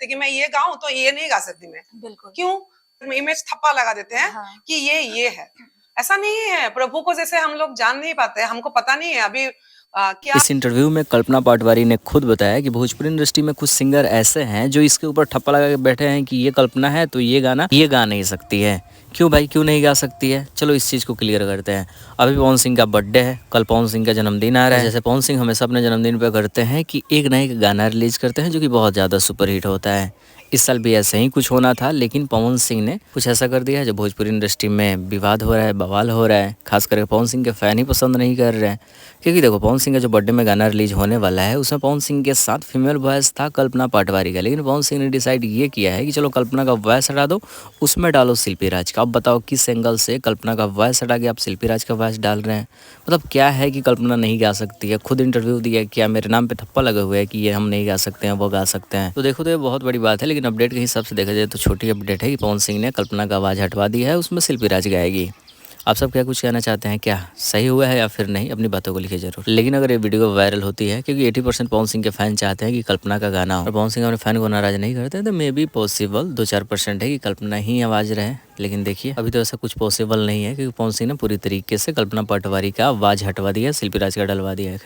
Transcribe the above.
कि मैं ये गाऊँ तो ये नहीं गा सकती मैं। बिल्कुल। क्यों? इमेज थप्पा लगा देते हैं हाँ। कि ये है। ऐसा नहीं है, प्रभु को जैसे हम लोग जान नहीं पाते, हमको पता नहीं है अभी क्या। इस इंटरव्यू में कल्पना पटवारी ने खुद बताया कि भोजपुरी इंडस्ट्री में कुछ सिंगर ऐसे हैं जो इसके ऊपर ठप्पा लगा के बैठे हैं कि ये कल्पना है तो ये गाना ये गा नहीं सकती है। क्यों भाई, क्यों नहीं गा सकती है? चलो इस चीज़ को क्लियर करते हैं। अभी पवन सिंह का बर्थडे है, कल पवन सिंह का जन्मदिन आ रहा है। जैसे पवन सिंह हमेशा अपने जन्मदिन पे करते हैं कि एक ना एक गाना रिलीज करते हैं जो कि बहुत ज़्यादा सुपरहिट होता है। इस साल भी ऐसे ही कुछ होना था, लेकिन पवन सिंह ने कुछ ऐसा कर दिया है जो भोजपुरी इंडस्ट्री में विवाद हो रहा है, बवाल हो रहा है। खास करके पवन सिंह के फ़ैन ही पसंद नहीं कर रहे हैं। क्योंकि देखो, पवन सिंह का जो बर्थडे में गाना रिलीज होने वाला है उसमें पवन सिंह के साथ फीमेल वॉइस था कल्पना पटवारी का, लेकिन पवन सिंह ने डिसाइड ये किया है कि चलो कल्पना का वॉइस हटा दो, उसमें डालो शिल्पी राज का। अब बताओ किस एंगल से कल्पना का वॉइस हटा के आप शिल्पी राज का वॉइस डाल रहे हैं? मतलब क्या है कि कल्पना नहीं गा सकती है? खुद इंटरव्यू दिया, क्या मेरे नाम पे ठप्पा लगे हुए है कि ये हम नहीं गा सकते हैं, वो गा सकते हैं? तो देखो, तो ये बहुत बड़ी बात है, लेकिन अपडेट के हिसाब से देखा जाए तो छोटी अपडेट है कि पवन सिंह ने कल्पना का आवाज़ हटवा दी है, उसमें शिल्पी राज गाएगी। आप सब क्या कुछ कहना चाहते हैं? क्या सही हुआ है या फिर नहीं? अपनी बातों को लिखिए जरूर। लेकिन अगर ये वीडियो वायरल होती है, क्योंकि 80% पवन सिंह के फैन चाहते हैं कि कल्पना का गाना हो और पवन सिंह अपने फैन को नाराज नहीं करते हैं, तो मे बी पॉसिबल 2-4% है कि कल्पना ही आवाज़ रहे। लेकिन देखिए, अभी तो ऐसा कुछ पॉसिबल नहीं है, क्योंकि पवन सिंह ने पूरी तरीके से कल्पना पटवारी का आवाज़ हटवा दिया, शिल्पी राज का डलवा दिया है।